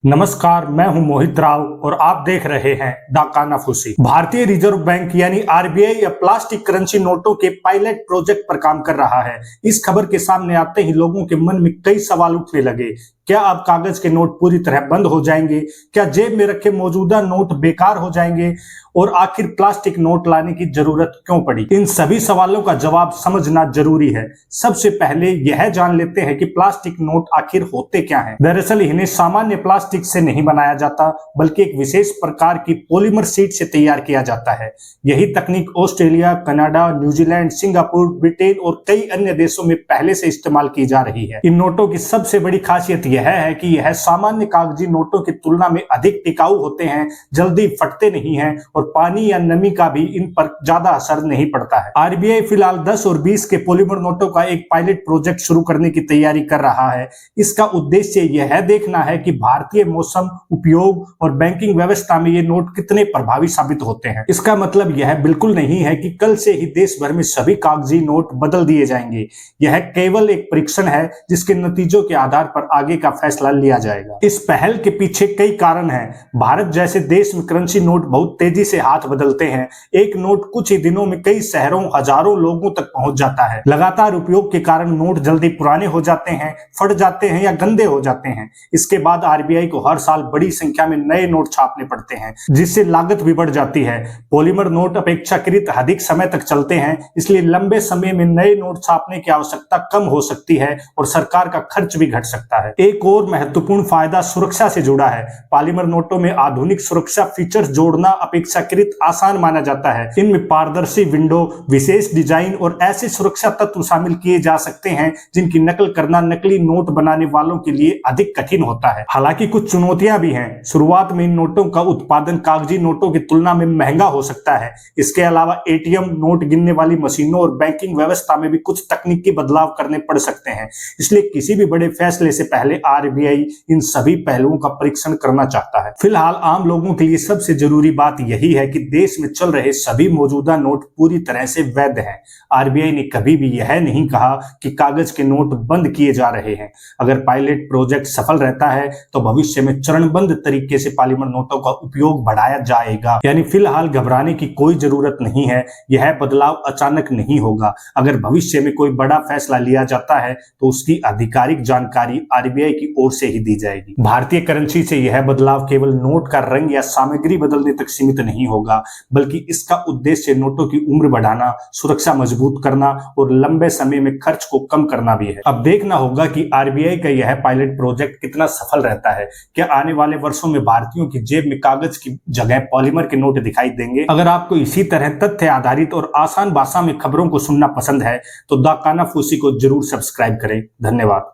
नमस्कार, मैं हूं मोहित राव और आप देख रहे हैं द कानाफूसी। भारतीय रिजर्व बैंक यानी आरबीआई अब प्लास्टिक करेंसी नोटों के पायलट प्रोजेक्ट पर काम कर रहा है। इस खबर के सामने आते ही लोगों के मन में कई सवाल उठने लगे। क्या अब कागज के नोट पूरी तरह बंद हो जाएंगे? क्या जेब में रखे मौजूदा नोट बेकार हो जाएंगे? और आखिर प्लास्टिक नोट लाने की जरूरत क्यों पड़ी? इन सभी सवालों का जवाब समझना जरूरी है। सबसे पहले यह जान लेते हैं कि प्लास्टिक नोट आखिर होते क्या हैं। दरअसल इन्हें सामान्य प्लास्टिक से नहीं बनाया जाता, बल्कि एक विशेष प्रकार की पॉलीमर शीट से तैयार किया जाता है। यही तकनीक Australia, Canada, New Zealand, Singapore, Britain और कई अन्य देशों में पहले से इस्तेमाल की जा रही है। इन नोटों की सबसे बड़ी खासियत यह है कि यह सामान्य कागजी नोटों की तुलना में अधिक टिकाऊ होते हैं, जल्दी फटते नहीं हैं और पानी या नमी का भी इन पर ज्यादा असर नहीं पड़ता है। आरबीआई फिलहाल 10 और 20 के पॉलीमर नोटों का एक पायलट प्रोजेक्ट शुरू करने की तैयारी कर रहा है। इसका उद्देश्य यह देखना है कि भारतीय मौसम, उपयोग और बैंकिंग व्यवस्था में ये नोट कितने प्रभावी साबित होते हैं। इसका मतलब यह बिल्कुल नहीं है कि कल से ही देश भर में सभी कागजी नोट बदल दिए जाएंगे। यह केवल एक परीक्षण है जिसके नतीजों के आधार पर आगे का फैसला लिया जाएगा। इस पहल के पीछे कई कारण हैं। भारत जैसे देश में करेंसी नोट बहुत तेजी से हाथ बदलते हैं। एक नोट कुछ ही दिनों में कई शहरों, हजारों लोगों तक पहुंच जाता है। लगातार उपयोग के कारण नोट जल्दी पुराने हो जाते हैं, फट जाते हैं या गंदे हो जाते हैं। इसके बाद आरबीआई को हर साल बड़ी संख्या में नए नोट छापने पड़ते हैं, जिससे लागत भी बढ़ जाती है। पॉलीमर नोट अपेक्षाकृत अधिक समय तक चलते हैं, इसलिए लंबे समय में नए नोट छापने की आवश्यकता कम हो सकती है और सरकार का खर्च भी घट सकता है। एक और महत्वपूर्ण फायदा सुरक्षा से जुड़ा है। पॉलीमर नोटों में आधुनिक सुरक्षा फीचर्स जोड़ना अपेक्षाकृत आसान माना जाता है। इनमें पारदर्शी विंडो, विशेष डिजाइन और ऐसे सुरक्षा तत्व शामिल किए जा सकते हैं जिनकी नकल करना नकली नोट बनाने वालों के लिए अधिक कठिन होता है। हालांकि कुछ चुनौतियां भी हैं। शुरुआत में इन नोटों का उत्पादन कागजी नोटों की तुलना में महंगा हो सकता है। इसके अलावा एटीएम, नोट गिनने वाली मशीनों और बैंकिंग व्यवस्था में भी कुछ तकनीकी बदलाव करने पड़ सकते हैं। इसलिए किसी भी बड़े फैसले से पहले आरबीआई इन सभी पहलुओं का परीक्षण करना चाहता है। फिलहाल आम लोगों के लिए सबसे जरूरी बात यही है कि देश में चल रहे सभी मौजूदा नोट पूरी तरह से वैध हैं। आरबीआई ने कभी भी यह नहीं कहा कि कागज के नोट बंद किए जा रहे हैं। अगर पायलट प्रोजेक्ट सफल रहता है तो भविष्य में चरणबद्ध तरीके से पॉलीमर नोटों का उपयोग बढ़ाया जाएगा। यानी फिलहाल घबराने की कोई जरूरत नहीं है। यह बदलाव अचानक नहीं होगा। अगर भविष्य में कोई बड़ा फैसला लिया जाता है तो उसकी आधिकारिक जानकारी आरबीआई की ओर से ही दी जाएगी। भारतीय करेंसी से यह बदलाव केवल नोट का रंग या सामग्री बदलने तक सीमित नहीं होगा, बल्कि इसका उद्देश्य नोटों की उम्र बढ़ाना, सुरक्षा मजबूत करना और लंबे समय में खर्च को कम करना भी है। अब देखना होगा कि आरबीआई का यह पायलट प्रोजेक्ट कितना सफल रहता है। क्या आने वाले वर्षों में भारतीयों की जेब में कागज की जगह पॉलीमर के नोट दिखाई देंगे? अगर आपको इसी तरह तथ्य आधारित और आसान भाषा में खबरों को सुनना पसंद है तो द कानाफूसी को जरूर सब्सक्राइब करें। धन्यवाद।